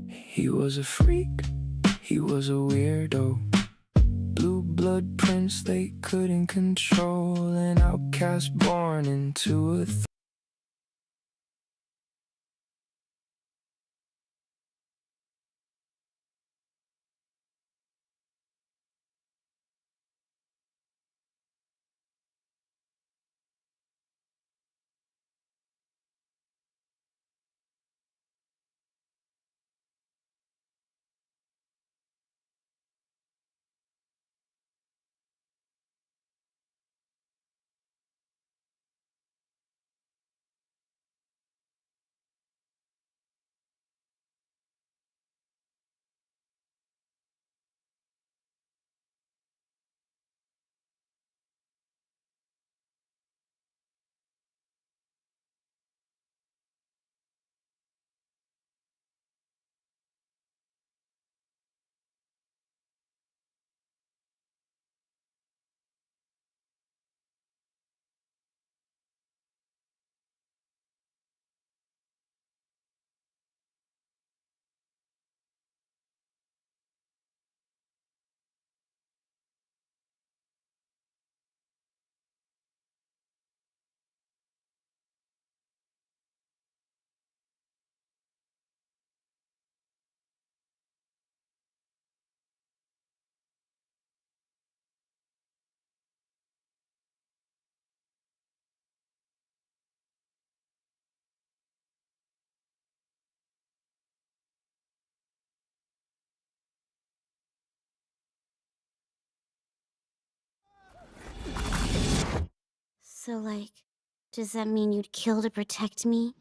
He was a freak, he was a weirdo. Blue blood prince they couldn't control. An outcast born into a So, does that mean you'd kill to protect me?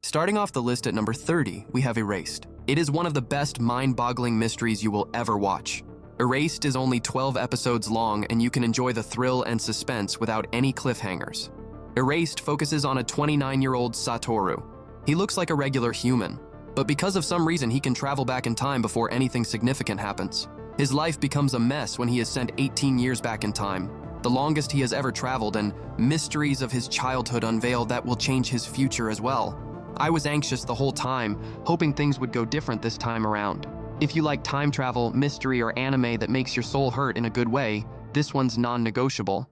Starting off the list at number 30, we have Erased. It is one of the best mind-boggling mysteries you will ever watch. Erased is only 12 episodes long, and you can enjoy the thrill and suspense without any cliffhangers. Erased focuses on a 29-year-old Satoru. He looks like a regular human, but because of some reason he can travel back in time before anything significant happens. His life becomes a mess when he is sent 18 years back in time, the longest he has ever traveled, and mysteries of his childhood unveil that will change his future as well. I was anxious the whole time, hoping things would go different this time around. If you like time travel, mystery, or anime that makes your soul hurt in a good way, this one's non-negotiable.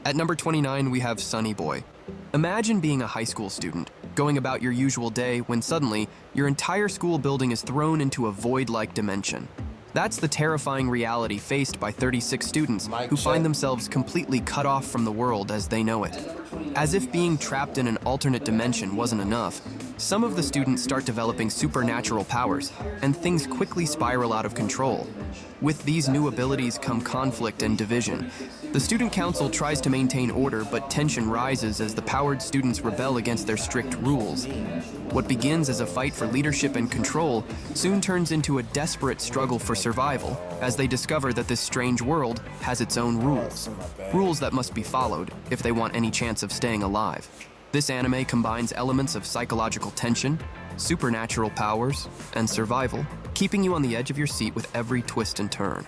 At number 29, we have Sunny Boy. Imagine being a high school student, going about your usual day when suddenly your entire school building is thrown into a void-like dimension. That's the terrifying reality faced by 36 students who find themselves completely cut off from the world as they know it. As if being trapped in an alternate dimension wasn't enough, some of the students start developing supernatural powers, and things quickly spiral out of control. With these new abilities come conflict and division. The student council tries to maintain order, but tension rises as the powered students rebel against their strict rules. What begins as a fight for leadership and control soon turns into a desperate struggle for survival as they discover that this strange world has its own rules. Rules that must be followed if they want any chance of staying alive. This anime combines elements of psychological tension, supernatural powers, and survival, keeping you on the edge of your seat with every twist and turn.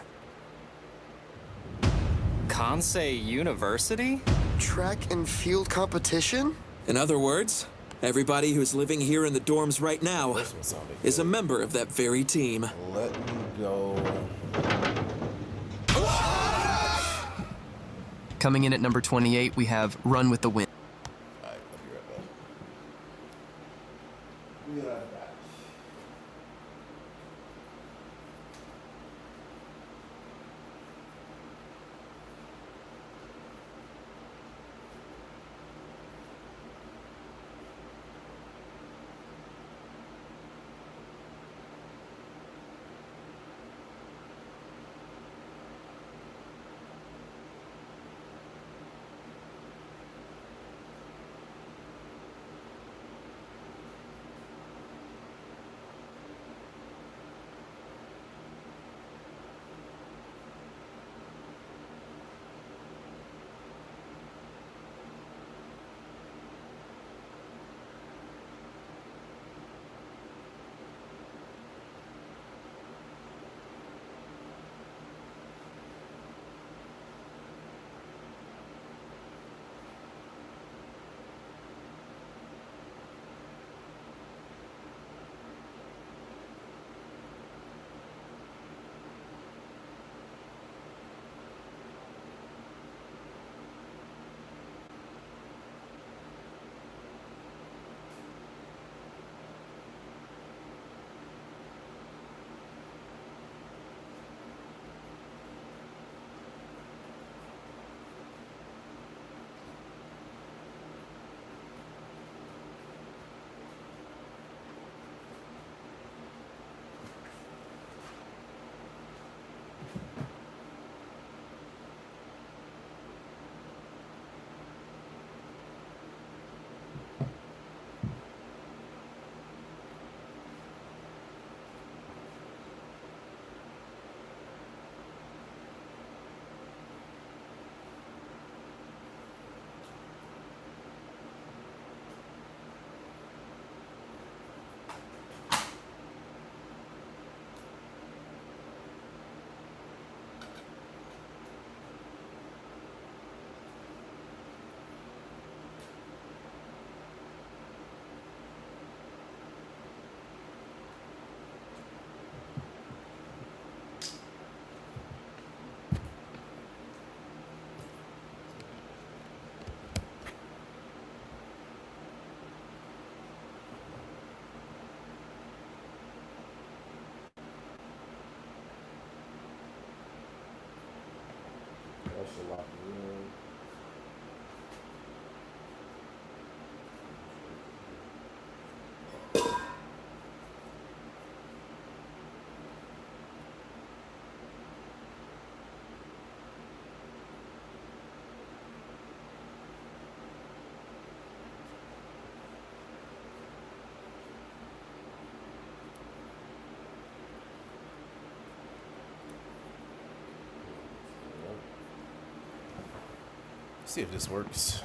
Kansei University? Track and field competition? In other words, everybody who's living here in the dorms right now is a member of that very team. Let me go. Coming in at number 28, we have Run with the Wind. Alright, I'll be right back. Be right back. see if this works.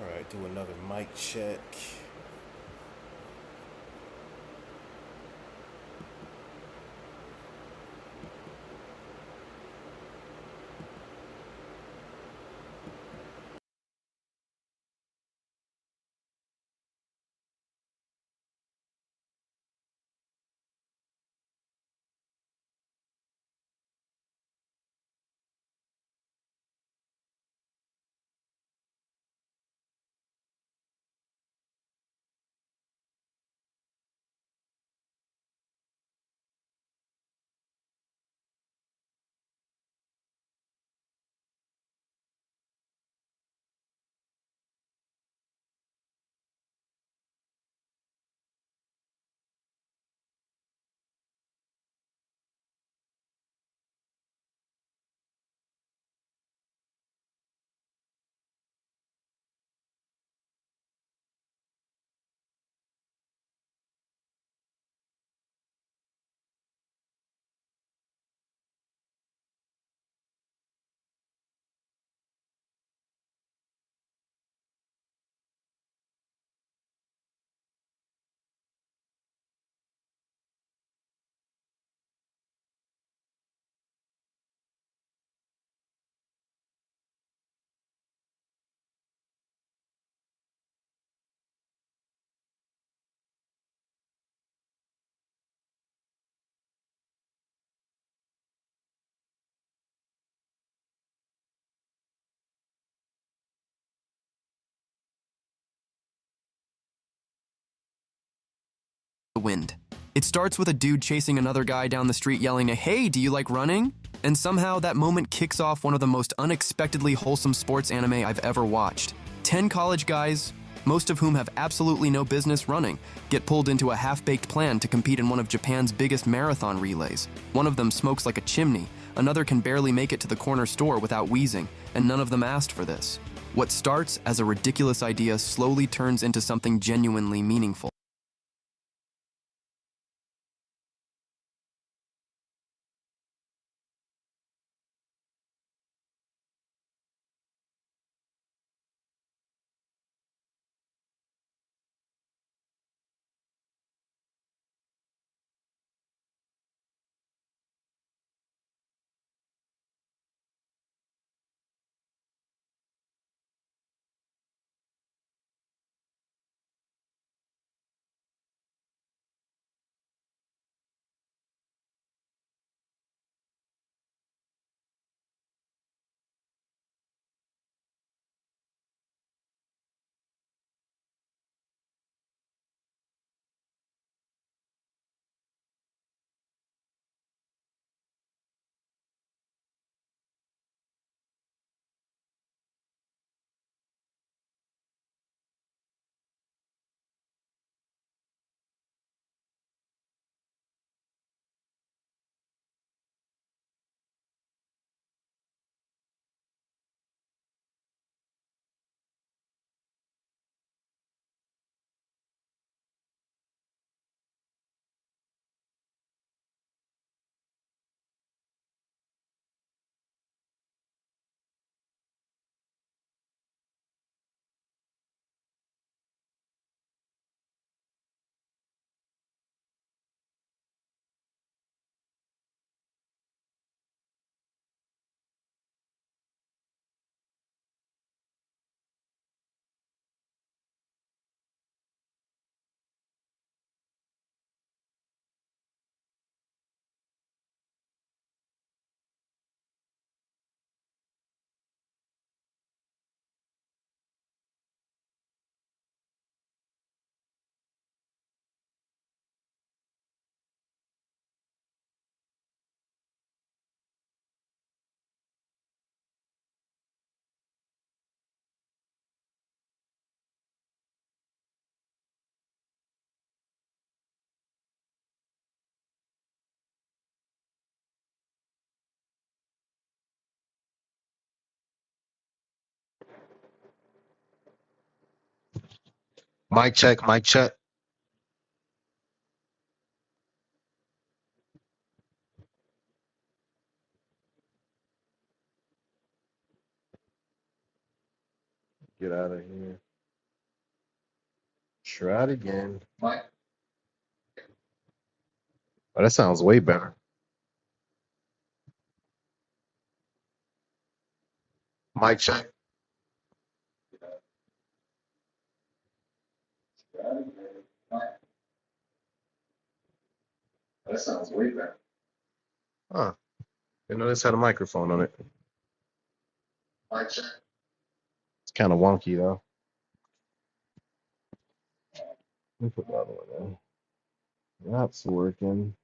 Alright, do another mic check. The wind. It starts with a dude chasing another guy down the street yelling, "Hey, do you like running?" And somehow that moment kicks off one of the most unexpectedly wholesome sports anime I've ever watched. 10 college guys, most of whom have absolutely no business running, get pulled into a half-baked plan to compete in one of Japan's biggest marathon relays. One of them smokes like a chimney, another can barely make it to the corner store without wheezing, and none of them asked for this. What starts as a ridiculous idea slowly turns into something genuinely meaningful. Mic check, mic check. Get out of here. Try it again. Oh, that sounds way better. Mic check. That sounds way better. Huh. Didn't know this had a microphone on it. Mic check. It's kind of wonky though. Let me put the other one in. That's working.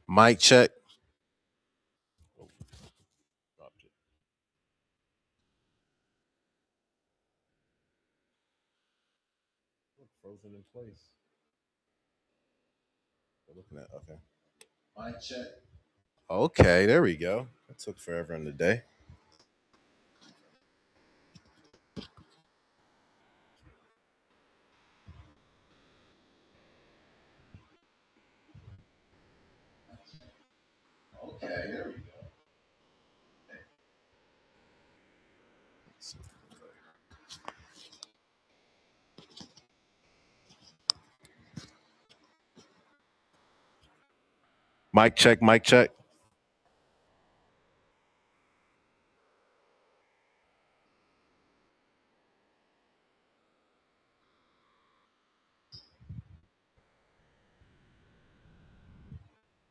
Mic check. Oh, dropped it. Look, frozen in place. We're looking at okay. Mic check. Okay, there we go. That took forever in the day. Okay, there we go. Mic check, mic check.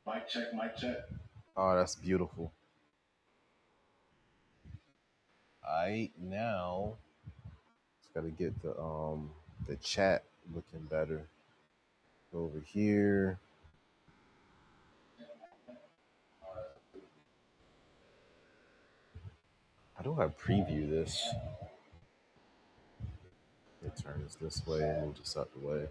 Mic check, mic check. Oh, that's beautiful. Now just gotta get the chat looking better. Go over here. How do I preview this? It turns this way and move this out the way.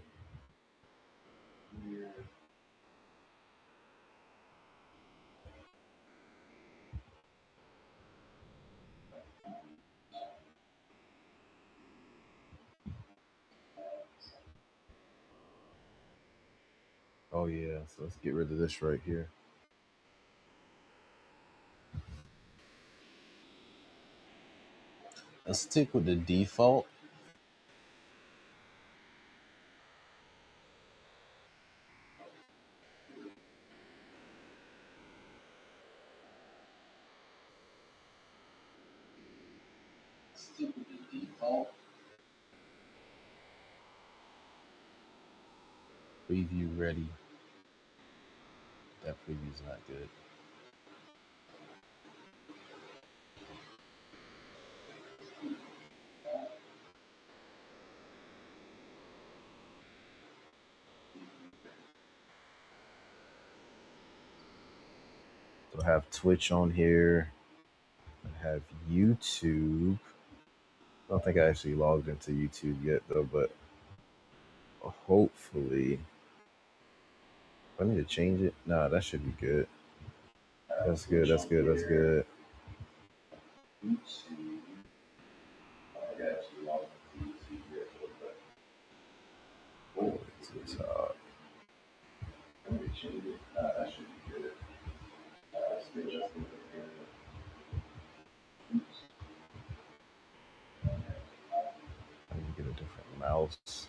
Oh yeah, so let's get rid of this right here. Let's stick with the default. Stick with the default. Preview ready. That preview's not good. So I have Twitch on here. I have YouTube. I don't think I actually logged into YouTube yet though, but hopefully. I need to change it. Nah, that should be good. That's good. That's good. That's good. To the top. I need to get a different mouse.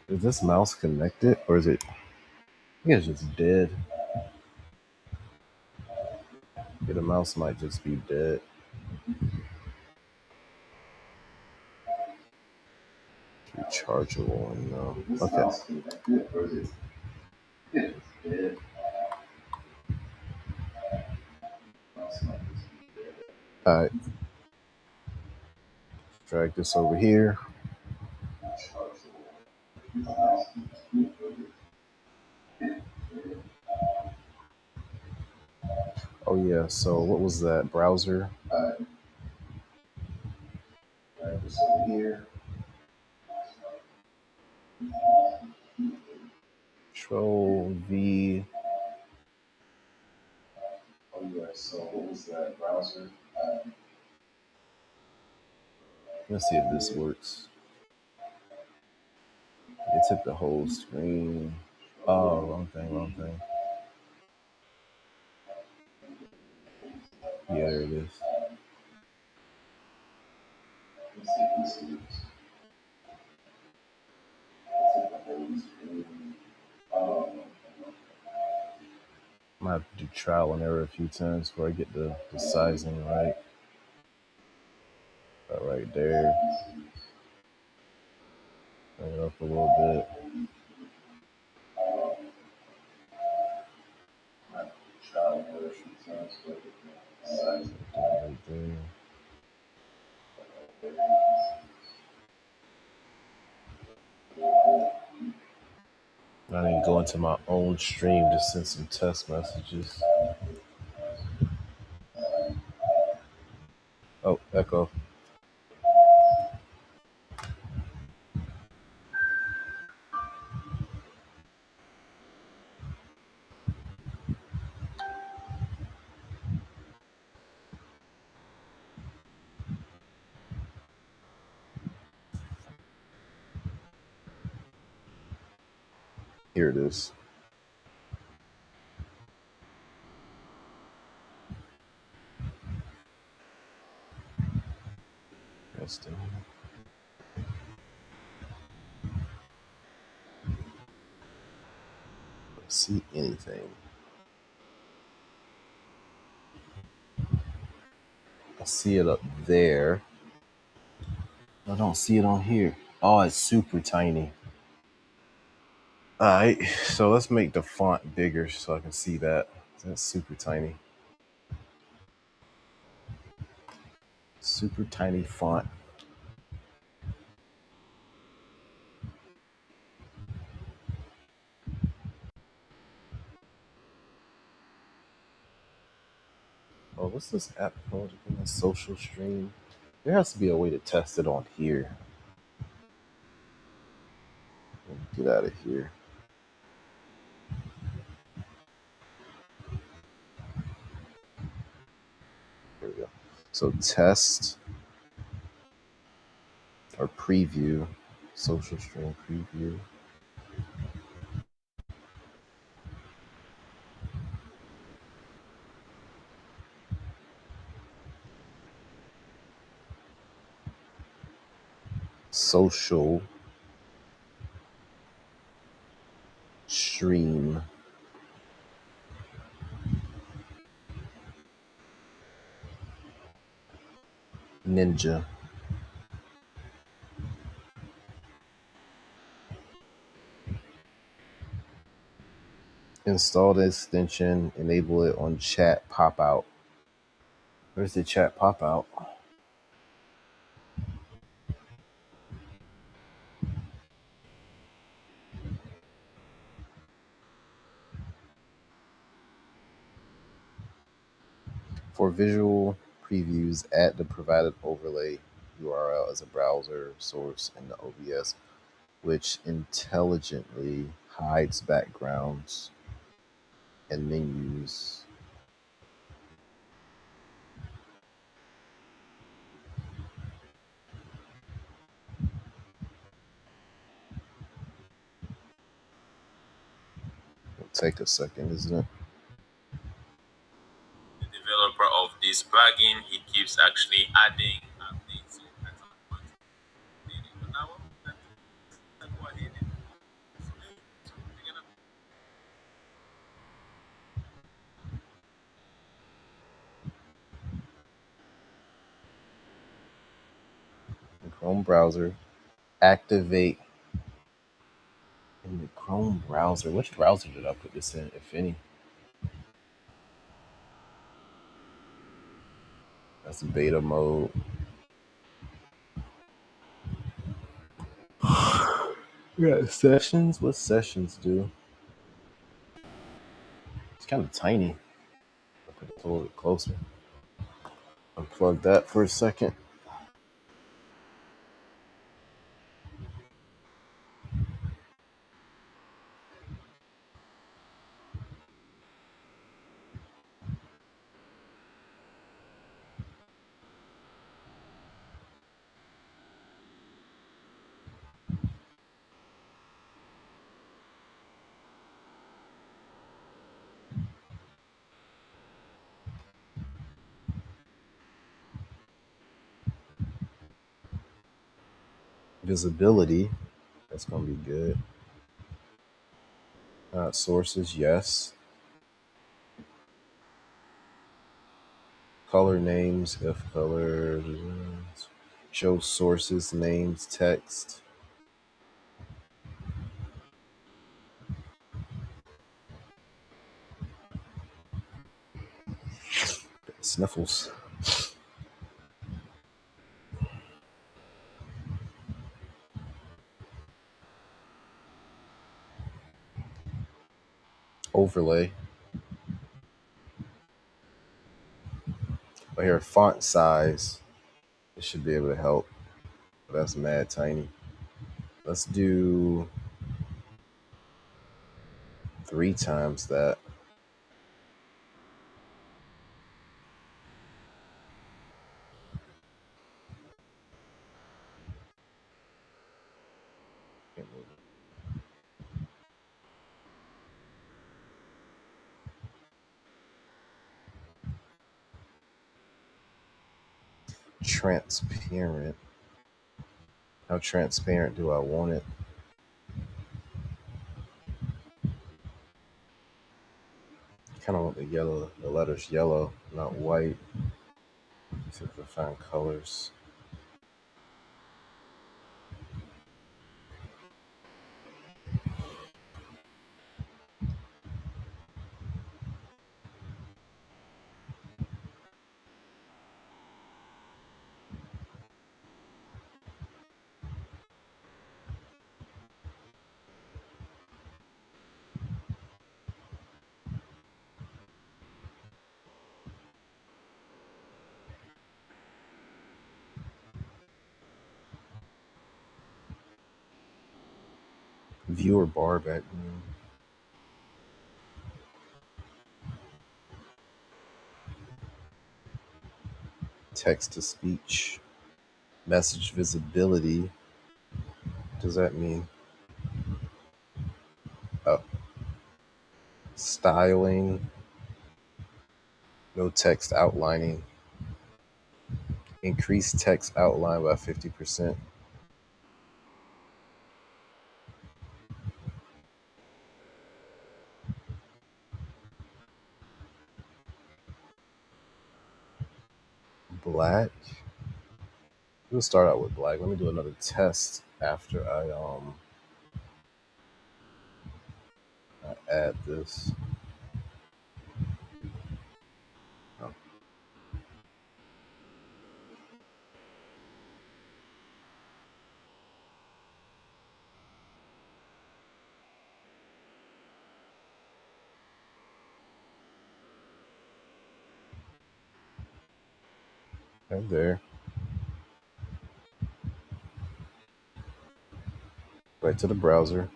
Is this mouse connected or is it? I think it's just dead. Yeah, the mouse might just be dead. Rechargeable and no. Okay. All right. Drag this over here. Oh yeah. So what was that browser? Drag this over here. Control V. Oh yeah. So what was that browser? Let's see if this works. It took the whole screen. Oh, wrong thing, wrong thing. Yeah, there it is. I might have to do trial and error a few times before I get the sizing right. Right there. Bring it up a little bit. Trial and error a few times before I get the sizing right there. I need to go into my own stream to send some test messages. Oh, echo. Here it is. Testing. Let's see anything. I see it up there. I don't see it on here. Oh, it's super tiny. All right, so let's make the font bigger so I can see that. That's super tiny. Super tiny font. Oh, what's this app called again? A social stream. There has to be a way to test it on here. Get out of here. There we go. So test or preview. Social stream preview. Social stream. Ninja. Install the extension, enable it on chat pop out. Where's the chat pop out? For visual previews, add the provided overlay URL as a browser source in the OBS, which intelligently hides backgrounds and menus. It'll take a second, isn't it? The developer of this plugin, he keeps actually adding updates. So that's not what they did. But now that's what he did. So we're gonna The Chrome browser. Activate in the Chrome browser. Which browser did I put this in, if any? That's beta mode. Yeah, sessions. What sessions do? It's kind of tiny. I'll put it a little bit closer. Unplug that for a second. Visibility. That's gonna be good. Sources, yes. Color names, if color. Show sources, names, text. Sniffles. overlay. But here, font size. It should be able to help. But that's mad tiny. Let's do 3 times that. Transparent. How transparent do I want it? Kind of want the yellow, the letters yellow, not white. See if I can find colors. Viewer bar background. Text to speech. Message visibility. What does that mean? Oh. Styling. No text outlining. Increase text outline by 50%. Black. We'll start out with black. Let me do another test after I add this. Oh, right there. Right to the browser.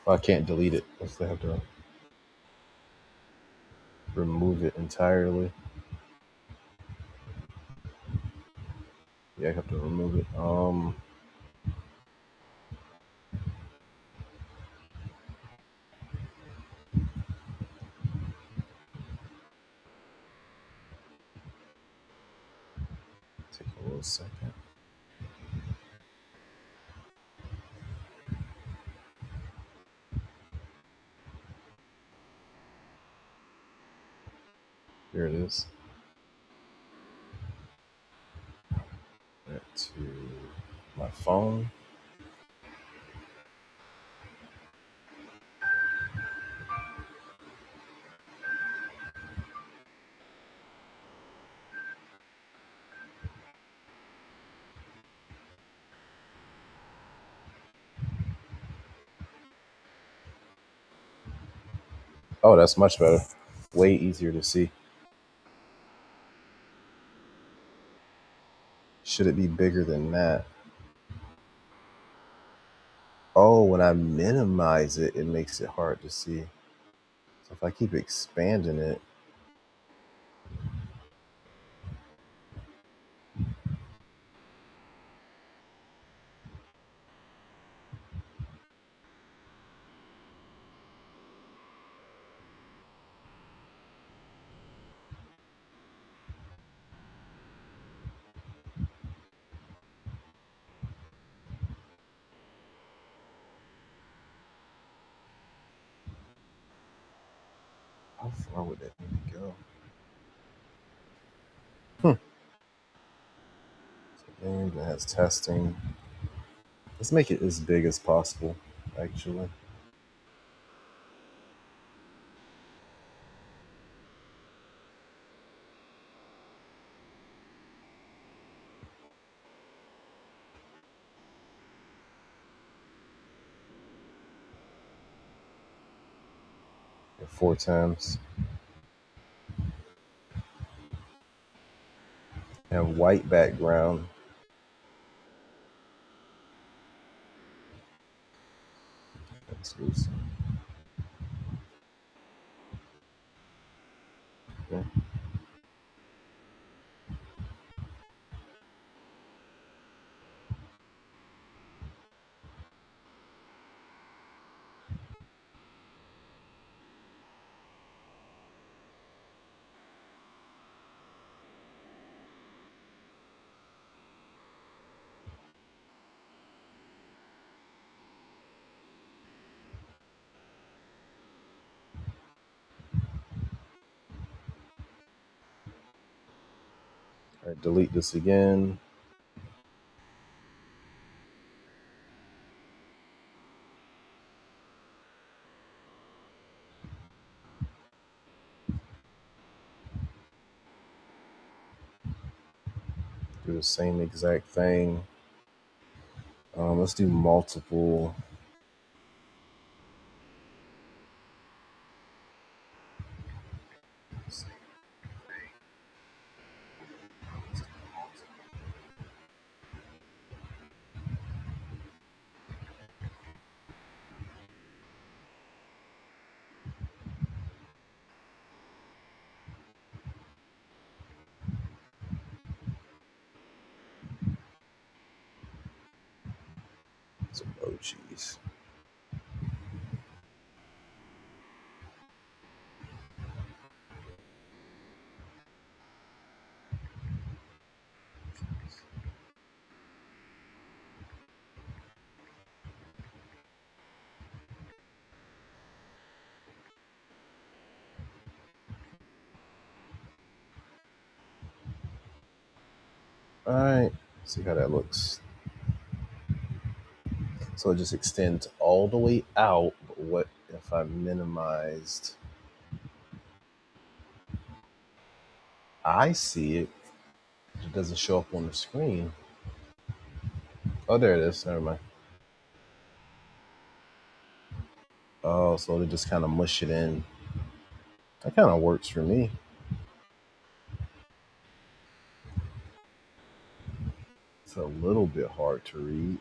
Oh, I can't delete it. I still have to remove it entirely. Yeah, I have to remove it. Take a little second. Here it is. Back to my phone. Oh, that's much better. Way easier to see. Should it be bigger than that? Oh, when I minimize it, it makes it hard to see. So if I keep expanding it, how far would that need to go? And it has testing. Let's make it as big as possible, actually. 4 times. And white background. That's loose. Okay. All right, delete this again. Do the same exact thing. Let's do multiple. Emojis. All right, see how that looks. So it just extends all the way out. But what if I minimized? I see it. It doesn't show up on the screen. Oh, there it is. Never mind. Oh, so they just kind of mush it in. That kind of works for me. It's a little bit hard to read.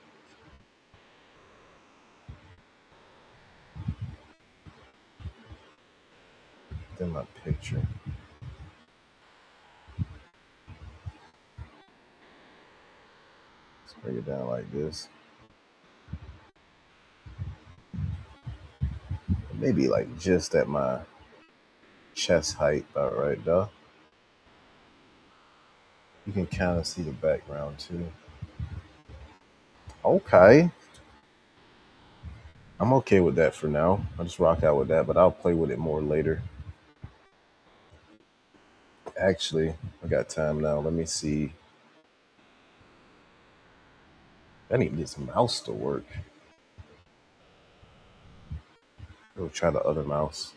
Then my picture. Let's bring it down like this. Maybe like just at my chest height, about right there. You can kind of see the background too. Okay. I'm okay with that for now. I'll just rock out with that, but I'll play with it more later. Actually, I got time now. Let me see. I need this mouse to work. Go try the other mouse.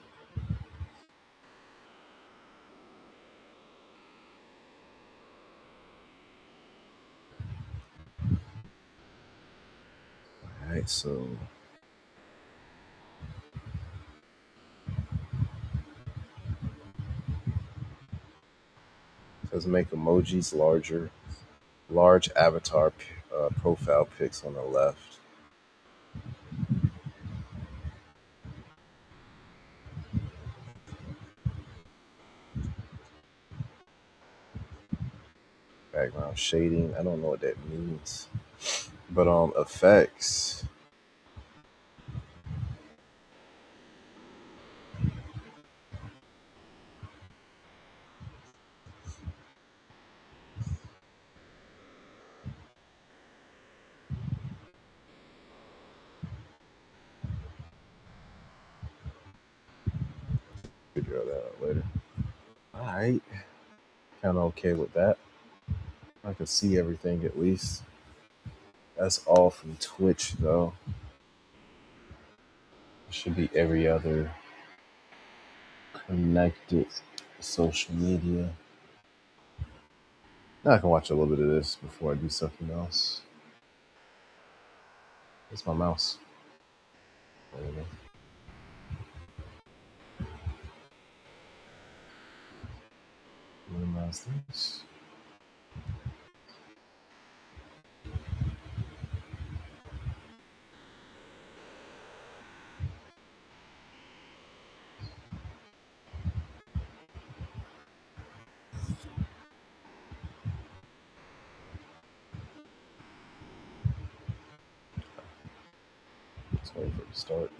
All right, so let's make emojis larger. Large avatar profile pics on the left. Background shading. I don't know what that means. But effects. Figure that out later. All right. Kind of okay with that. I can see everything at least. That's all from Twitch though. It should be every other connected social media. Now I can watch a little bit of this before I do something else. Where's my mouse? There we go. How's this? Let's wait for it to start.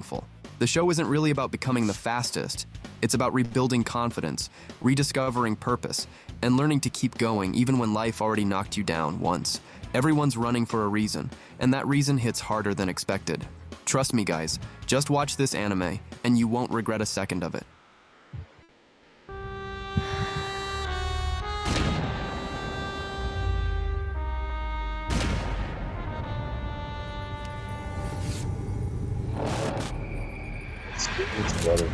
The show isn't really about becoming the fastest. It's about rebuilding confidence, rediscovering purpose, and learning to keep going even when life already knocked you down once. Everyone's running for a reason, and that reason hits harder than expected. Trust me, guys, just watch this anime, and you won't regret a second of it. It's better.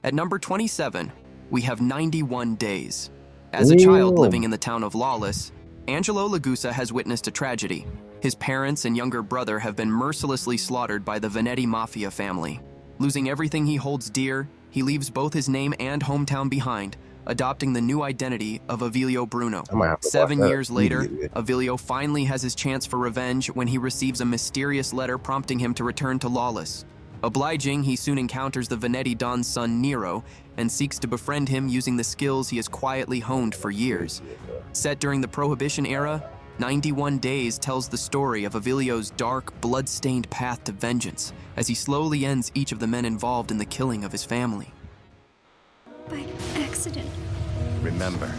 At number 27, we have 91 Days. As a child living in the town of Lawless, Angelo Lagusa has witnessed a tragedy. His parents and younger brother have been mercilessly slaughtered by the Venetti Mafia family. Losing everything he holds dear, he leaves both his name and hometown behind, adopting the new identity of Avilio Bruno. I might have to watch 7 that years later, immediately. Avilio finally has his chance for revenge when he receives a mysterious letter prompting him to return to Lawless. Obliging, he soon encounters the Venetti Don's son Nero and seeks to befriend him using the skills he has quietly honed for years. Set during the Prohibition era, 91 Days tells the story of Avilio's dark, blood-stained path to vengeance as he slowly ends each of the men involved in the killing of his family. By accident. Remember,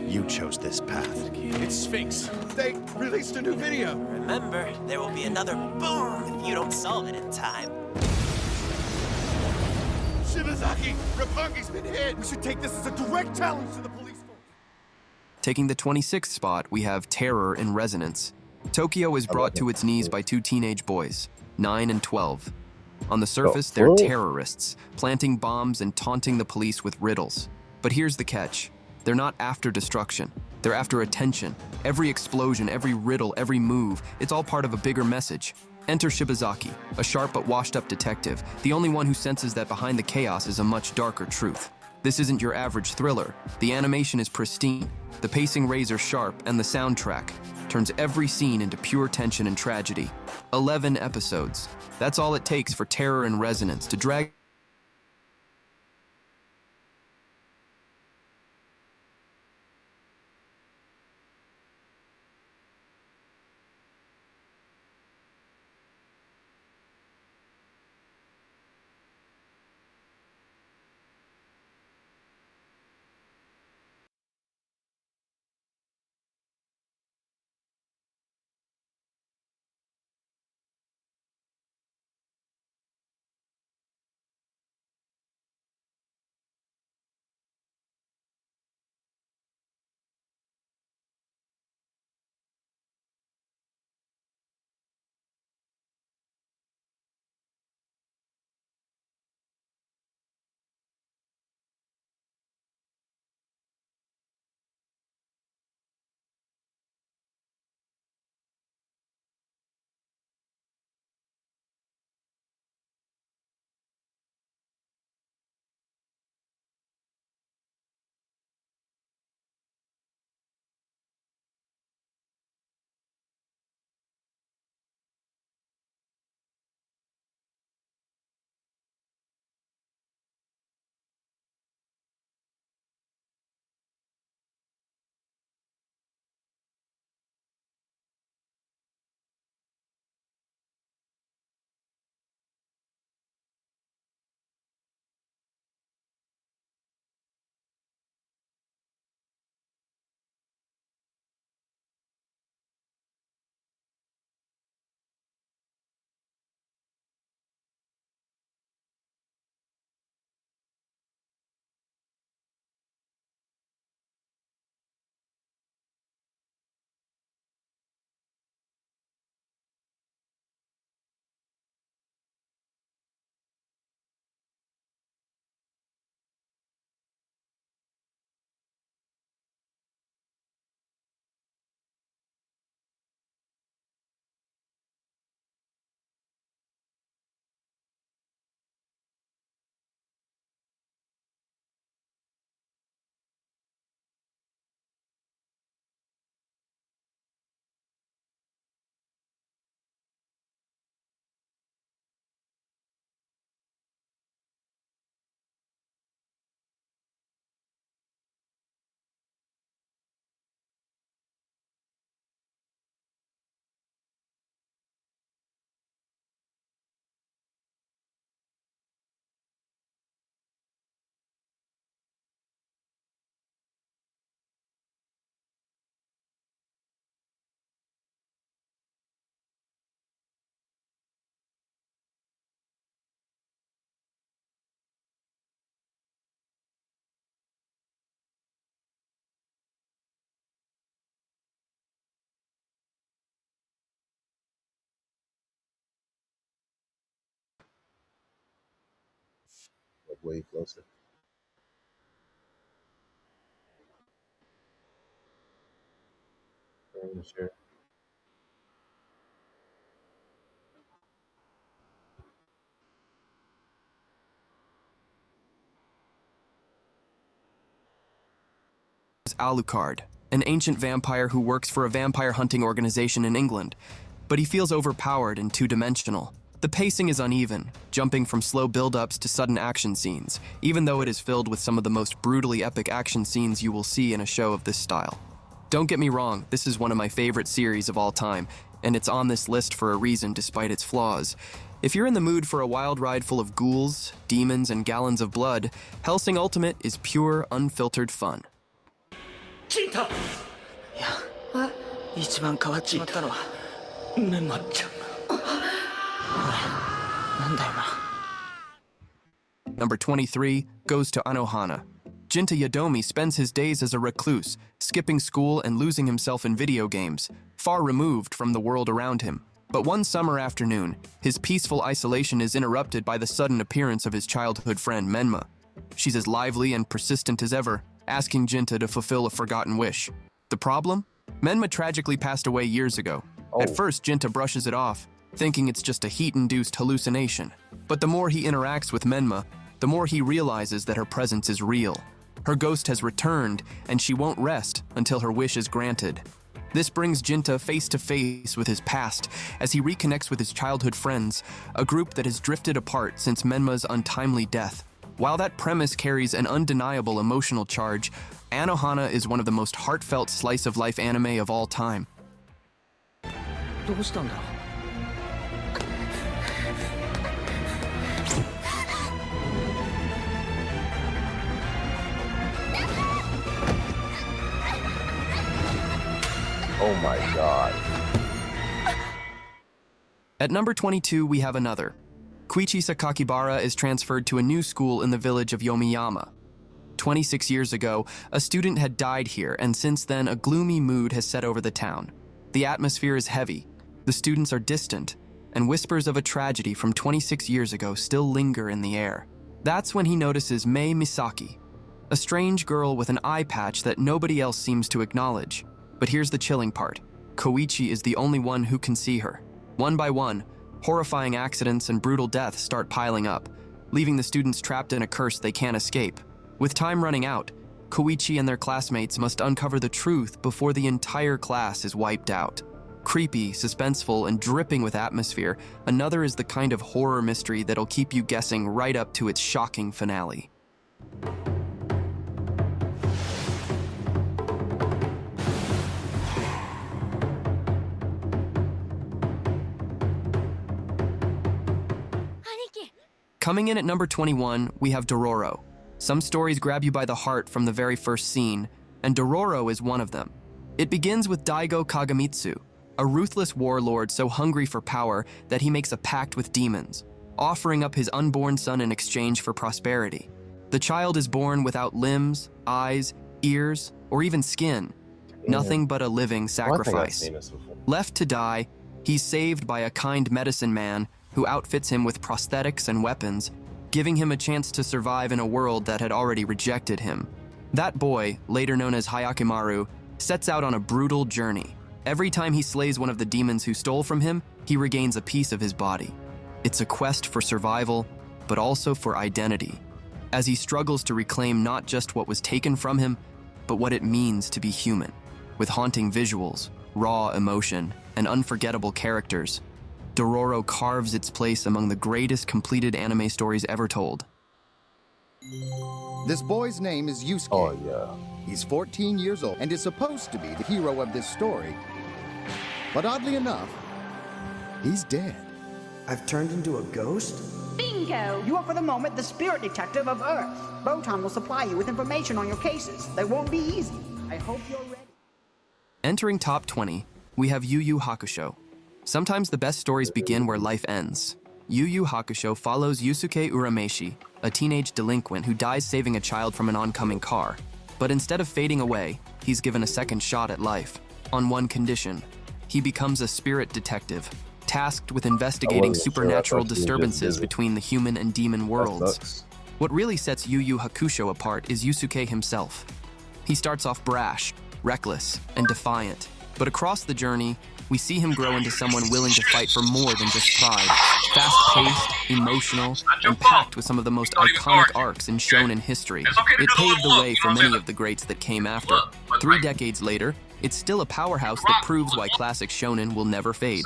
you chose this path. It's Sphinx. They released a new video. Remember, there will be another boom if you don't solve it in time. Shibazaki, Roppongi's been hit. We should take this as a direct challenge to the police force. Taking the 26th spot, we have Terror in Resonance. Tokyo is brought to its knees by two teenage boys, 9 and 12. On the surface, they're terrorists, planting bombs and taunting the police with riddles. But here's the catch. They're not after destruction. They're after attention. Every explosion, every riddle, every move, it's all part of a bigger message. Enter Shibazaki, a sharp but washed-up detective, the only one who senses that behind the chaos is a much darker truth. This isn't your average thriller. The animation is pristine, the pacing razor sharp, and the soundtrack turns every scene into pure tension and tragedy. 11 episodes. That's all it takes for Terror in Resonance to drag Like way closer. Sure. Alucard, an ancient vampire who works for a vampire hunting organization in England, but he feels overpowered and two-dimensional. The pacing is uneven, jumping from slow build-ups to sudden action scenes, even though it is filled with some of the most brutally epic action scenes you will see in a show of this style. Don't get me wrong, this is one of my favorite series of all time, and it's on this list for a reason despite its flaws. If you're in the mood for a wild ride full of ghouls, demons, and gallons of blood, Hellsing Ultimate is pure, unfiltered fun. いや、一番変わっちまったのはメンマちゃん。なんだよな。Number 23 goes to Anohana. Jinta Yadomi spends his days as a recluse, skipping school and losing himself in video games, far removed from the world around him. But one summer afternoon, his peaceful isolation is interrupted by the sudden appearance of his childhood friend Menma. She's as lively and persistent as ever, asking Jinta to fulfill a forgotten wish. The problem? Menma tragically passed away years ago. At first, Jinta brushes it off, thinking it's just a heat-induced hallucination. But the more he interacts with Menma, the more he realizes that her presence is real. Her ghost has returned, and she won't rest until her wish is granted. This brings Jinta face to face with his past as he reconnects with his childhood friends, a group that has drifted apart since Menma's untimely death. While that premise carries an undeniable emotional charge, Anohana is one of the most heartfelt slice-of-life anime of all time. どうしたんだ? Oh my god. At number 22, we have another. Koichi Sakakibara is transferred to a new school in the village of Yomiyama. 26 years ago, a student had died here, and since then, a gloomy mood has set over the town. The atmosphere is heavy, the students are distant, and whispers of a tragedy from 26 years ago still linger in the air. That's when he notices Mei Misaki, a strange girl with an eye patch that nobody else seems to acknowledge. But here's the chilling part. Koichi is the only one who can see her. One by one, horrifying accidents and brutal deaths start piling up, leaving the students trapped in a curse they can't escape. With time running out, Koichi and their classmates must uncover the truth before the entire class is wiped out. Creepy, suspenseful, and dripping with atmosphere, another is the kind of horror mystery that'll keep you guessing right up to its shocking finale. Coming in at number 21, we have Dororo. Some stories grab you by the heart from the very first scene, and Dororo is one of them. It begins with Daigo Kagamitsu, a ruthless warlord so hungry for power that he makes a pact with demons, offering up his unborn son in exchange for prosperity. The child is born without limbs, eyes, ears, or even skin. Nothing but a living sacrifice. Left to die, he's saved by a kind medicine man who outfits him with prosthetics and weapons, giving him a chance to survive in a world that had already rejected him. That boy, later known as Hayakimaru, sets out on a brutal journey. Every time he slays one of the demons who stole from him, he regains a piece of his body. It's a quest for survival, but also for identity, as he struggles to reclaim not just what was taken from him, but what it means to be human. With haunting visuals, raw emotion, and unforgettable characters, Dororo carves its place among the greatest completed anime stories ever told. This boy's name is Yusuke. Oh, yeah. He's 14 years old and is supposed to be the hero of this story. But oddly enough, he's dead. I've turned into a ghost? Bingo! You are for the moment the spirit detective of Earth. Botan will supply you with information on your cases. They won't be easy. I hope you're ready. Entering top 20, we have Yu Yu Hakusho. Sometimes the best stories begin where life ends. Yu Yu Hakusho follows Yusuke Urameshi, a teenage delinquent who dies saving a child from an oncoming car. But instead of fading away, he's given a second shot at life, on one condition. He becomes a spirit detective, tasked with investigating supernatural disturbances between the human and demon worlds. What really sets Yu Yu Hakusho apart is Yusuke himself. He starts off brash, reckless, and defiant, but across the journey, we see him grow into someone willing to fight for more than just pride. Fast-paced, emotional, and packed with some of the most iconic arcs in shonen history. It paved the way for many of the greats that came after. 3 decades later, it's still a powerhouse that proves why classic shonen will never fade.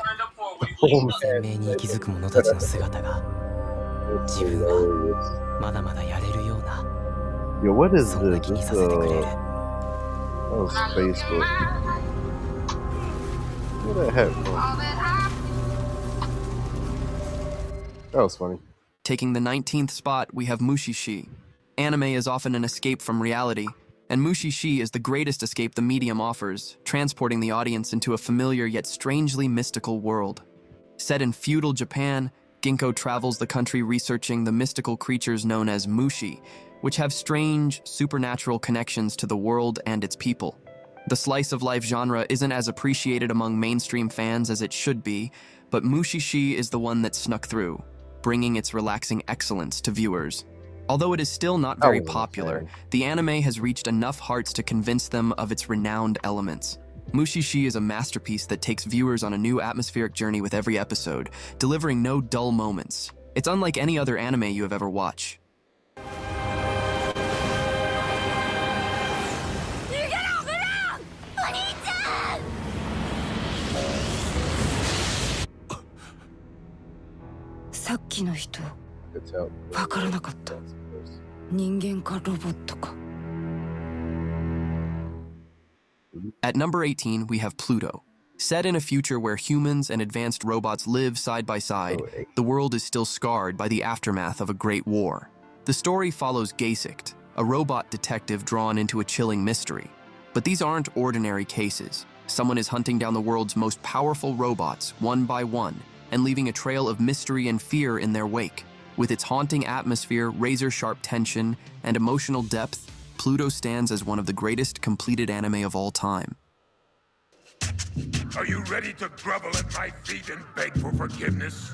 Yo, what is this? This Facebook. Where the heck from? That was funny. Taking the 19th spot, we have Mushishi. Anime is often an escape from reality, and Mushishi is the greatest escape the medium offers, transporting the audience into a familiar yet strangely mystical world. Set in feudal Japan, Ginkgo travels the country researching the mystical creatures known as Mushi, which have strange, supernatural connections to the world and its people. The slice-of-life genre isn't as appreciated among mainstream fans as it should be, but Mushishi is the one that snuck through, bringing its relaxing excellence to viewers. Although it is still not very popular, the anime has reached enough hearts to convince them of its renowned elements. Mushishi is a masterpiece that takes viewers on a new atmospheric journey with every episode, delivering no dull moments. It's unlike any other anime you have ever watched. At number 18, we have Pluto. Set in a future where humans and advanced robots live side by side, the world is still scarred by the aftermath of a great war. The story follows Gasicht, a robot detective drawn into a chilling mystery. But these aren't ordinary cases. Someone is hunting down the world's most powerful robots, one by one, and leaving a trail of mystery and fear in their wake. With its haunting atmosphere, razor-sharp tension, and emotional depth, Pluto stands as one of the greatest completed anime of all time. Are you ready to grovel at my feet and beg for forgiveness?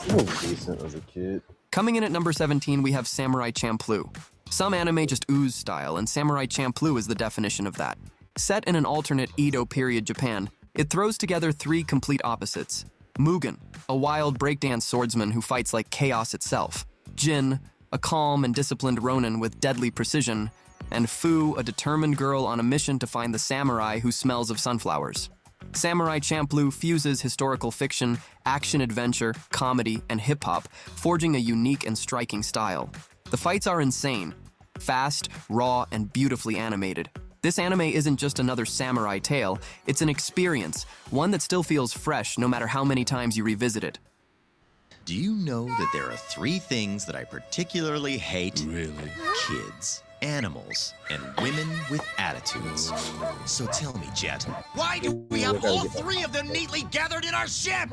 It was decent as a kid. Coming in at number 17, we have Samurai Champloo. Some anime just ooze style, and Samurai Champloo is the definition of that. Set in an alternate Edo period Japan, it throws together 3 complete opposites. Mugen, a wild breakdance swordsman who fights like chaos itself. Jin, a calm and disciplined ronin with deadly precision. And Fu, a determined girl on a mission to find the samurai who smells of sunflowers. Samurai Champloo fuses historical fiction, action-adventure, comedy, and hip-hop, forging a unique and striking style. The fights are insane, fast, raw, and beautifully animated. This anime isn't just another samurai tale, it's an experience, one that still feels fresh no matter how many times you revisit it. Do you know that there are 3 things that I particularly hate? Really? Kids, animals, and women with attitudes. So tell me, Jet, why do we have all 3 of them neatly gathered in our ship?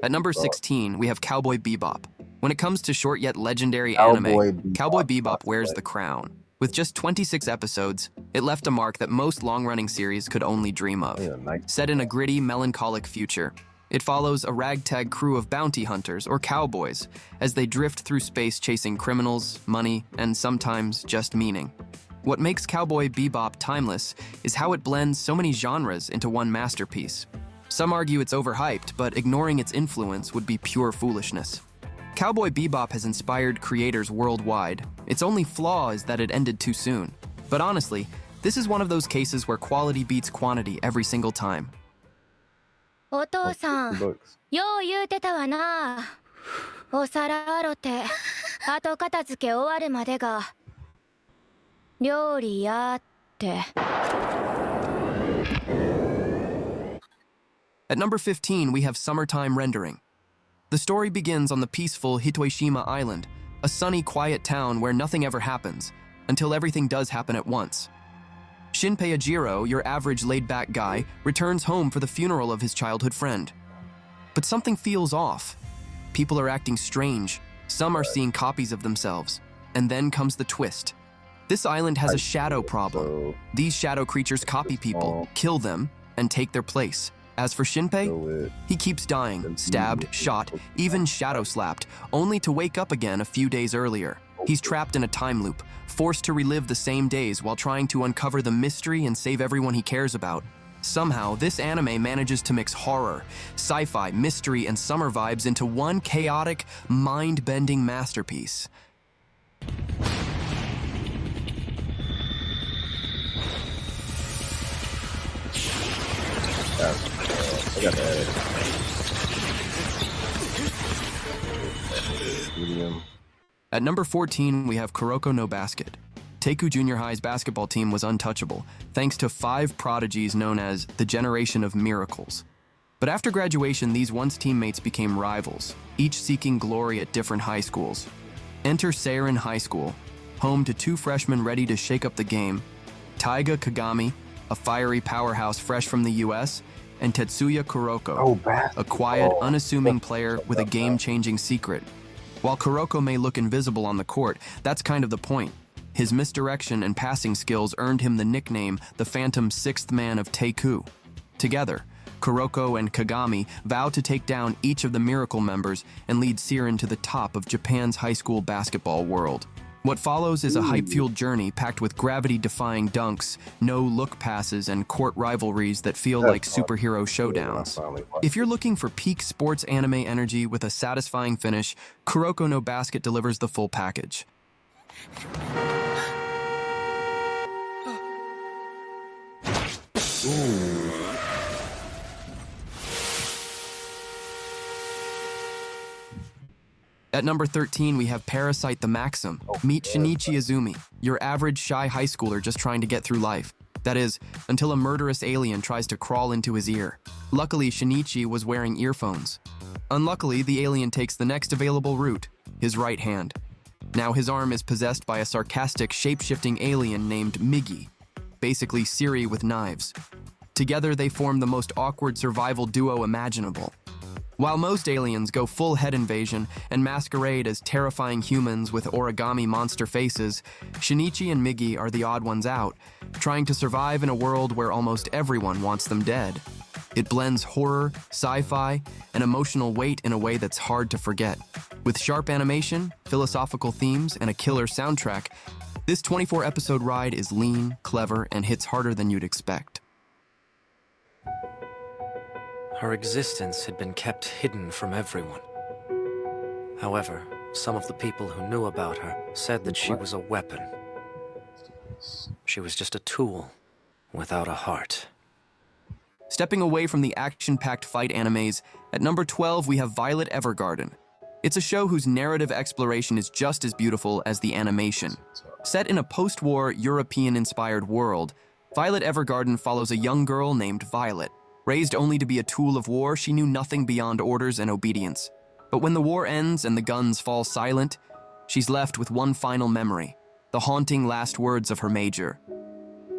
At number 16, we have Cowboy Bebop. When it comes to short yet legendary anime, Cowboy Bebop wears the crown. With just 26 episodes, it left a mark that most long-running series could only dream of. Set in a gritty, melancholic future, it follows a ragtag crew of bounty hunters, or cowboys, as they drift through space chasing criminals, money, and sometimes just meaning. What makes Cowboy Bebop timeless is how it blends so many genres into one masterpiece. Some argue it's overhyped, but ignoring its influence would be pure foolishness. Cowboy Bebop has inspired creators worldwide. Its only flaw is that it ended too soon. But honestly, this is one of those cases where quality beats quantity every single time. お父さん、よう言うてたわな。お皿洗って、後片付け終わるまでが、料理やって。At number 15, we have Summertime Rendering. The story begins on the peaceful Hitoishima Island, a sunny, quiet town where nothing ever happens, until everything does happen at once. Shinpei Ajiro, your average laid-back guy, returns home for the funeral of his childhood friend. But something feels off. People are acting strange, some are seeing copies of themselves, and then comes the twist. This island has a shadow problem. These shadow creatures copy people, kill them, and take their place. As for Shinpei, he keeps dying, stabbed, shot, even shadow slapped, only to wake up again a few days earlier. He's trapped in a time loop, forced to relive the same days while trying to uncover the mystery and save everyone he cares about. Somehow, this anime manages to mix horror, sci-fi, mystery, and summer vibes into one chaotic, mind-bending masterpiece. I got that. Medium. At number 14, we have Kuroko no Basket. Teiku Junior High's basketball team was untouchable, thanks to 5 prodigies known as the Generation of Miracles. But after graduation, these once teammates became rivals, each seeking glory at different high schools. Enter Seirin High School, home to 2 freshmen ready to shake up the game, Taiga Kagami, a fiery powerhouse fresh from the US, and Tetsuya Kuroko, a quiet, unassuming player with a game-changing secret. While Kuroko may look invisible on the court, that's kind of the point. His misdirection and passing skills earned him the nickname the Phantom Sixth Man of Teiku. Together, Kuroko and Kagami vow to take down each of the Miracle members and lead Seirin to the top of Japan's high school basketball world. What follows is a hype-fueled journey packed with gravity-defying dunks, no-look passes, and court rivalries that feel like superhero showdowns. If you're looking for peak sports anime energy with a satisfying finish, Kuroko no Basket delivers the full package. At number 13, we have Parasite the Maxim. Meet Shinichi Izumi, your average shy high schooler just trying to get through life. That is, until a murderous alien tries to crawl into his ear. Luckily, Shinichi was wearing earphones. Unluckily, the alien takes the next available route, his right hand. Now his arm is possessed by a sarcastic, shape-shifting alien named Miggy, basically Siri with knives. Together, they form the most awkward survival duo imaginable. While most aliens go full head invasion and masquerade as terrifying humans with origami monster faces, Shinichi and Miggy are the odd ones out, trying to survive in a world where almost everyone wants them dead. It blends horror, sci-fi, and emotional weight in a way that's hard to forget. With sharp animation, philosophical themes, and a killer soundtrack, this 24-episode ride is lean, clever, and hits harder than you'd expect. Her existence had been kept hidden from everyone. However, some of the people who knew about her said that she was a weapon. She was just a tool without a heart. Stepping away from the action-packed fight animes, at number 12 we have Violet Evergarden. It's a show whose narrative exploration is just as beautiful as the animation. Set in a post-war, European-inspired world, Violet Evergarden follows a young girl named Violet. Raised only to be a tool of war, she knew nothing beyond orders and obedience. But when the war ends and the guns fall silent, she's left with one final memory, the haunting last words of her major.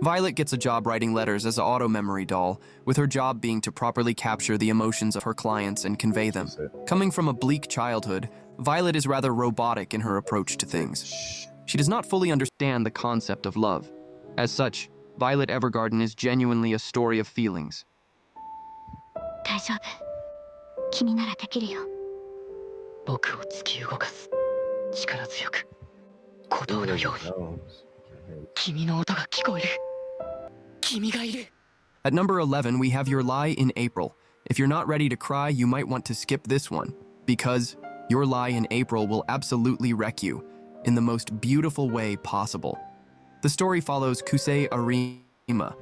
Violet gets a job writing letters as an auto-memory doll, with her job being to properly capture the emotions of her clients and convey them. Coming from a bleak childhood, Violet is rather robotic in her approach to things. She does not fully understand the concept of love. As such, Violet Evergarden is genuinely a story of feelings. 大丈夫。君ならできるよ。僕を突き動かす。力強く。鼓動のように。君の音が聞こえる。君がいる。 At number 11, we have Your Lie in April. If you're not ready to cry, you might want to skip this one, because Your Lie in April will absolutely wreck you in the most beautiful way possible. The story follows Kusei Arima,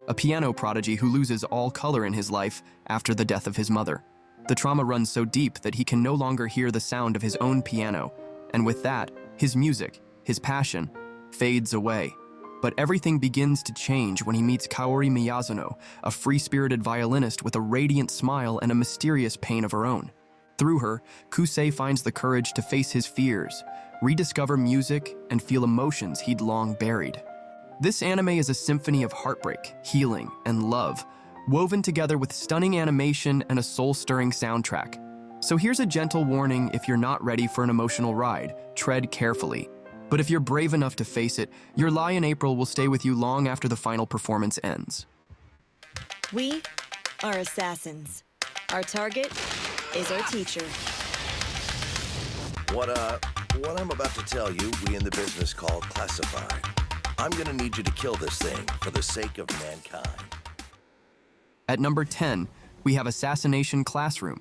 a piano prodigy who loses all color in his life after the death of his mother. The trauma runs so deep that he can no longer hear the sound of his own piano, and with that, his music, his passion, fades away. But everything begins to change when he meets Kaori Miyazuno, a free-spirited violinist with a radiant smile and a mysterious pain of her own. Through her, Kusei finds the courage to face his fears, rediscover music, and feel emotions he'd long buried. This anime is a symphony of heartbreak, healing, and love, woven together with stunning animation and a soul-stirring soundtrack. So here's a gentle warning: if you're not ready for an emotional ride, tread carefully. But if you're brave enough to face it, your lie in April will stay with you long after the final performance ends. We are assassins. Our target is our teacher. What I'm about to tell you, we in the business call classified. I'm gonna need you to kill this thing for the sake of mankind. At number 10, we have Assassination Classroom.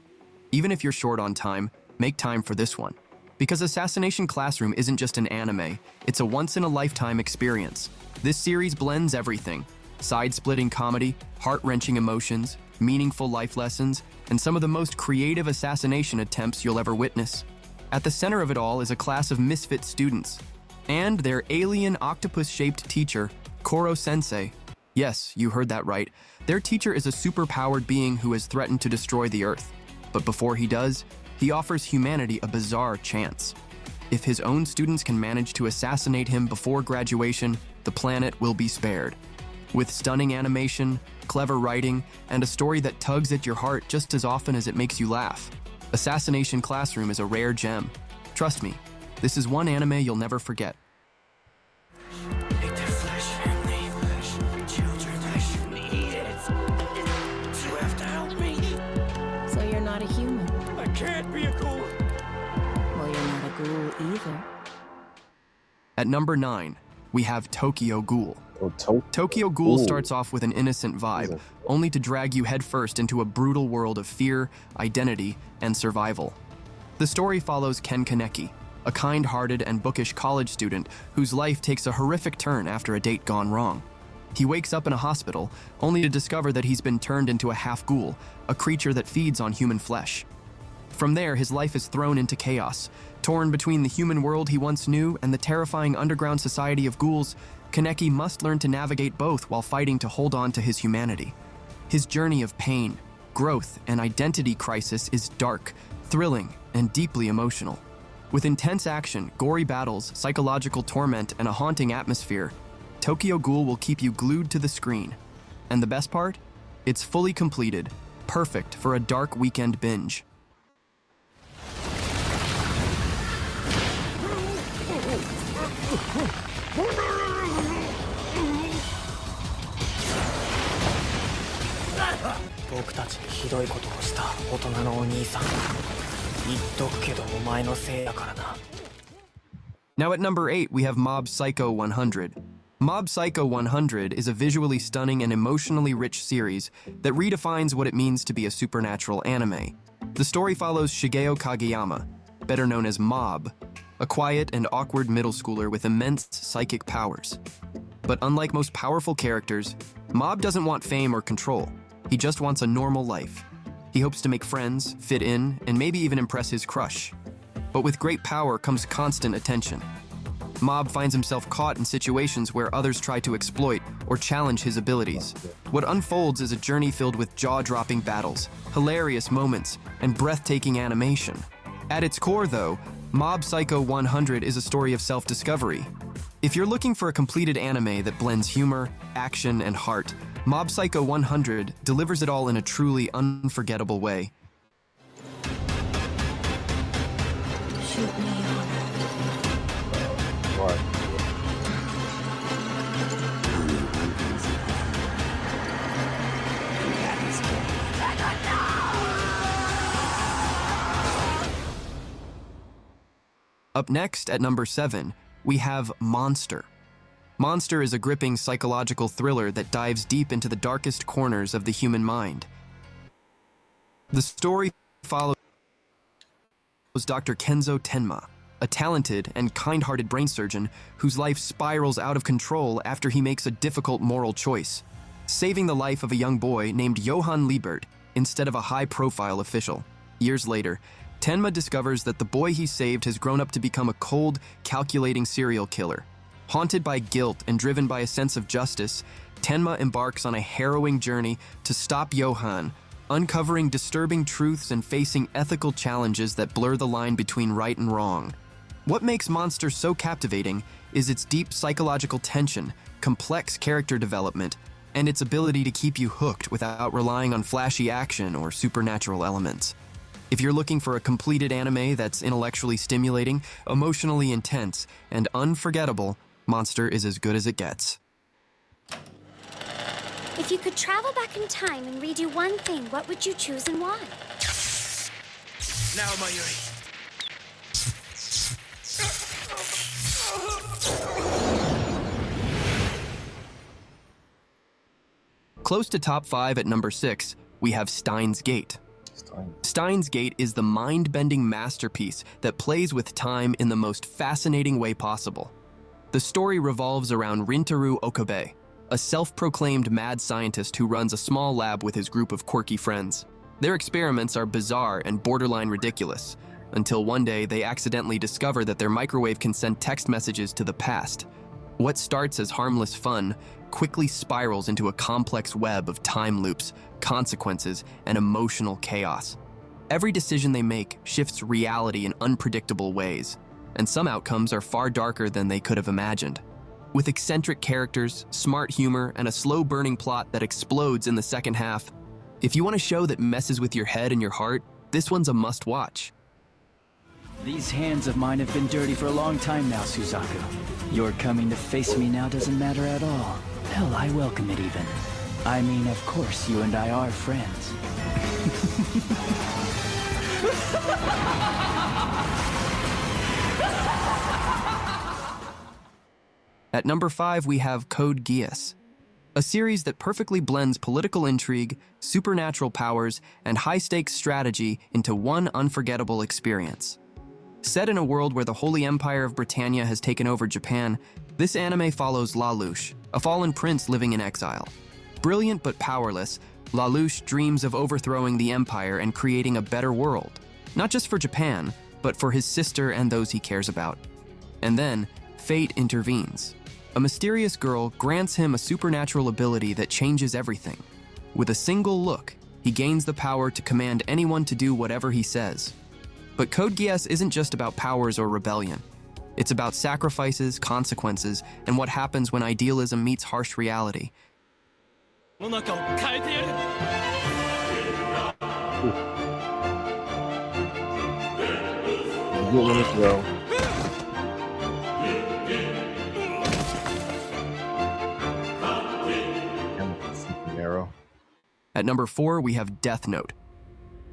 Even if you're short on time, make time for this one. Because Assassination Classroom isn't just an anime, it's a once-in-a-lifetime experience. This series blends everything: side-splitting comedy, heart-wrenching emotions, meaningful life lessons, and some of the most creative assassination attempts you'll ever witness. At the center of it all is a class of misfit students, and their alien octopus-shaped teacher, Koro-sensei. Yes, you heard that right. Their teacher is a super-powered being who has threatened to destroy the Earth. But before he does, he offers humanity a bizarre chance. If his own students can manage to assassinate him before graduation, the planet will be spared. With stunning animation, clever writing, and a story that tugs at your heart just as often as it makes you laugh, Assassination Classroom is a rare gem. Trust me, this is one anime you'll never forget. So you're not a human. I can't be a ghoul. Well, you're not a ghoul either. At number 9, we have Tokyo Ghoul. Tokyo Ghoul Ooh. starts off with an innocent vibe, only to drag you headfirst into a brutal world of fear, identity, and survival. The story follows Ken Kaneki, a kind-hearted and bookish college student whose life takes a horrific turn after a date gone wrong. He wakes up in a hospital, only to discover that he's been turned into a half-ghoul, a creature that feeds on human flesh. From there, his life is thrown into chaos. Torn between the human world he once knew and the terrifying underground society of ghouls, Kaneki must learn to navigate both while fighting to hold on to his humanity. His journey of pain, growth, and identity crisis is dark, thrilling, and deeply emotional. With intense action, gory battles, psychological torment, and a haunting atmosphere, Tokyo Ghoul will keep you glued to the screen. And the best part? It's fully completed, perfect for a dark weekend binge. Now at number 8, we have Mob Psycho 100. Mob Psycho 100 is a visually stunning and emotionally rich series that redefines what it means to be a supernatural anime. The story follows Shigeo Kageyama, better known as Mob, a quiet and awkward middle schooler with immense psychic powers. But unlike most powerful characters, Mob doesn't want fame or control. He just wants a normal life. He hopes to make friends, fit in, and maybe even impress his crush. But with great power comes constant attention. Mob finds himself caught in situations where others try to exploit or challenge his abilities. What unfolds is a journey filled with jaw-dropping battles, hilarious moments, and breathtaking animation. At its core, though, Mob Psycho 100 is a story of self-discovery. If you're looking for a completed anime that blends humor, action, and heart, Mob Psycho 100 delivers it all in a truly unforgettable way. Shoot me on. Up next, at number 7, we have Monster. Monster is a gripping psychological thriller that dives deep into the darkest corners of the human mind. The story follows Dr. Kenzo Tenma, a talented and kind-hearted brain surgeon whose life spirals out of control after he makes a difficult moral choice, saving the life of a young boy named Johann Liebert instead of a high-profile official. Years later, Tenma discovers that the boy he saved has grown up to become a cold, calculating serial killer. Haunted by guilt and driven by a sense of justice, Tenma embarks on a harrowing journey to stop Johann, uncovering disturbing truths and facing ethical challenges that blur the line between right and wrong. What makes Monster so captivating is its deep psychological tension, complex character development, and its ability to keep you hooked without relying on flashy action or supernatural elements. If you're looking for a completed anime that's intellectually stimulating, emotionally intense, and unforgettable, Monster is as good as it gets. If you could travel back in time and redo one thing, what would you choose and why? Now, Mayuri. Close to top 5 at number 6, we have Steins Gate. Steins Gate is the mind-bending masterpiece that plays with time in the most fascinating way possible. The story revolves around Rintaro Okabe, a self-proclaimed mad scientist who runs a small lab with his group of quirky friends. Their experiments are bizarre and borderline ridiculous, until one day they accidentally discover that their microwave can send text messages to the past. What starts as harmless fun quickly spirals into a complex web of time loops, consequences, and emotional chaos. Every decision they make shifts reality in unpredictable ways, and some outcomes are far darker than they could have imagined. With eccentric characters, smart humor, and a slow-burning plot that explodes in the second half, if you want a show that messes with your head and your heart, this one's a must-watch. These hands of mine have been dirty for a long time now, Suzaku. Your coming to face me now doesn't matter at all. Hell, I welcome it even. I mean, of course, you and I are friends. At number 5, we have Code Geass, a series that perfectly blends political intrigue, supernatural powers, and high-stakes strategy into one unforgettable experience. Set in a world where the Holy Empire of Britannia has taken over Japan, this anime follows Lelouch, a fallen prince living in exile. Brilliant but powerless, Lelouch dreams of overthrowing the empire and creating a better world, not just for Japan, but for his sister and those he cares about. And then, fate intervenes. A mysterious girl grants him a supernatural ability that changes everything. With a single look, he gains the power to command anyone to do whatever he says. But Code Geass isn't just about powers or rebellion. It's about sacrifices, consequences, and what happens when idealism meets harsh reality. At number 4, we have Death Note.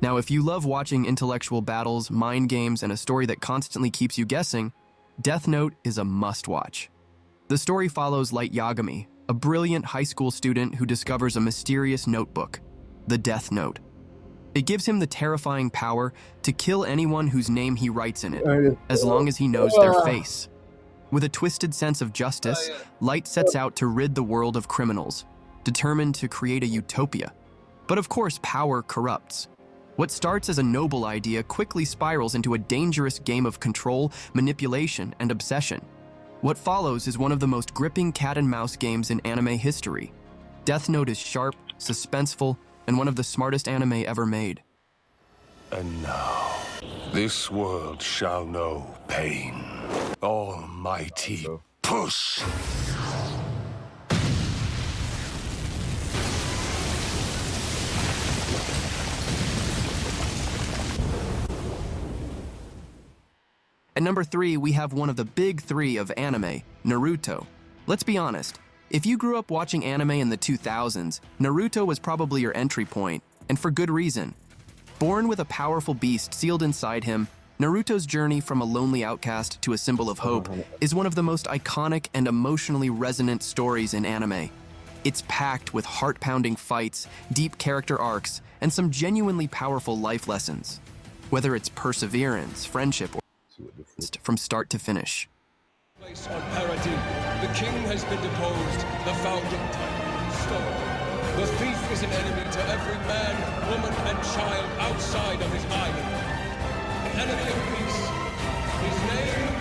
Now, if you love watching intellectual battles, mind games, and a story that constantly keeps you guessing, Death Note is a must-watch. The story follows Light Yagami, a brilliant high school student who discovers a mysterious notebook, the Death Note. It gives him the terrifying power to kill anyone whose name he writes in it, as long as he knows their face. With a twisted sense of justice, Light sets out to rid the world of criminals, determined to create a utopia. But of course, power corrupts. What starts as a noble idea quickly spirals into a dangerous game of control, manipulation, and obsession. What follows is one of the most gripping cat-and-mouse games in anime history. Death Note is sharp, suspenseful, and one of the smartest anime ever made. And now, this world shall know pain. Almighty push! At number 3, we have one of the big 3 of anime, Naruto. Let's be honest, if you grew up watching anime in the 2000s, Naruto was probably your entry point, and for good reason. Born with a powerful beast sealed inside him, Naruto's journey from a lonely outcast to a symbol of hope is one of the most iconic and emotionally resonant stories in anime. It's packed with heart-pounding fights, deep character arcs, and some genuinely powerful life lessons. Whether it's perseverance, friendship, or from start to finish. Place on Paradis. The king has been deposed. The founding titan stolen. The thief is an enemy to every man, woman, and child outside of his island. An enemy of peace. His name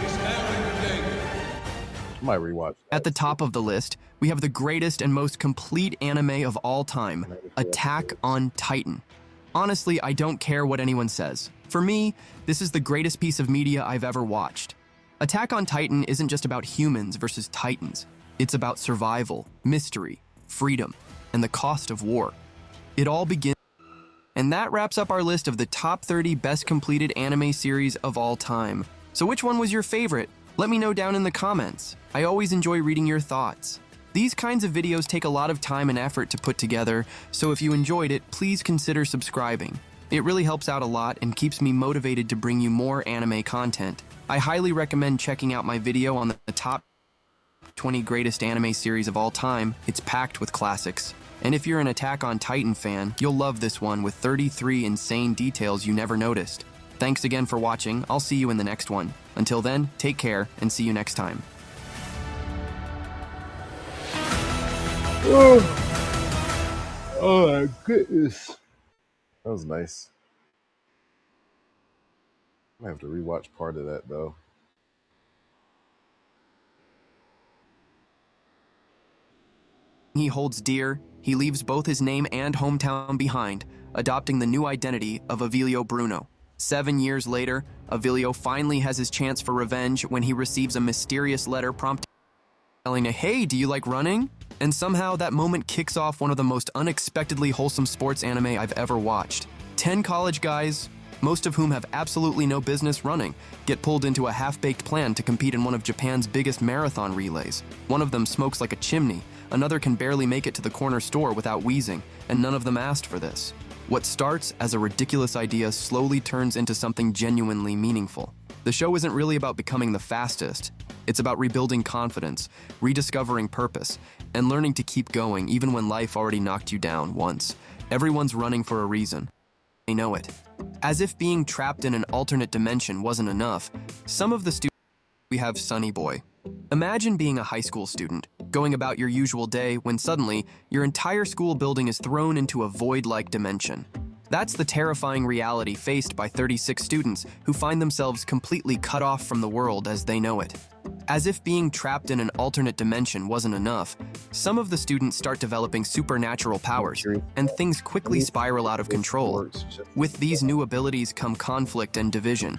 is Aaron. Might rewatch. At the top of the list, we have the greatest and most complete anime of all time, Attack on Titan. Honestly, I don't care what anyone says. For me, this is the greatest piece of media I've ever watched. Attack on Titan isn't just about humans versus titans. It's about survival, mystery, freedom, and the cost of war. It all begins And that wraps up our list of the top 30 best completed anime series of all time. So which one was your favorite? Let me know down in the comments. I always enjoy reading your thoughts. These kinds of videos take a lot of time and effort to put together, so if you enjoyed it, please consider subscribing. It really helps out a lot and keeps me motivated to bring you more anime content. I highly recommend checking out my video on the top 20 greatest anime series of all time. It's packed with classics. And if you're an Attack on Titan fan, you'll love this one with 33 insane details you never noticed. Thanks again for watching. I'll see you in the next one. Until then, take care and see you next time. Oh my goodness. That was nice. I might have to rewatch part of that though. He holds dear, he leaves both his name and hometown behind, adopting the new identity of Avilio Bruno. 7 years later, Avilio finally has his chance for revenge when he receives a mysterious letter prompting telling, "Hey, do you like running?" And somehow that moment kicks off one of the most unexpectedly wholesome sports anime I've ever watched. 10 college guys, most of whom have absolutely no business running, get pulled into a half-baked plan to compete in one of Japan's biggest marathon relays. One of them smokes like a chimney, another can barely make it to the corner store without wheezing, and none of them asked for this. What starts as a ridiculous idea slowly turns into something genuinely meaningful. The show isn't really about becoming the fastest. It's about rebuilding confidence, rediscovering purpose, and learning to keep going even when life already knocked you down once. Everyone's running for a reason. They know it. As if being trapped in an alternate dimension wasn't enough, some of the students we have Sunny Boy. Imagine being a high school student, going about your usual day when suddenly your entire school building is thrown into a void-like dimension. That's the terrifying reality faced by 36 students who find themselves completely cut off from the world as they know it. As if being trapped in an alternate dimension wasn't enough, some of the students start developing supernatural powers, and things quickly spiral out of control. With these new abilities come conflict and division,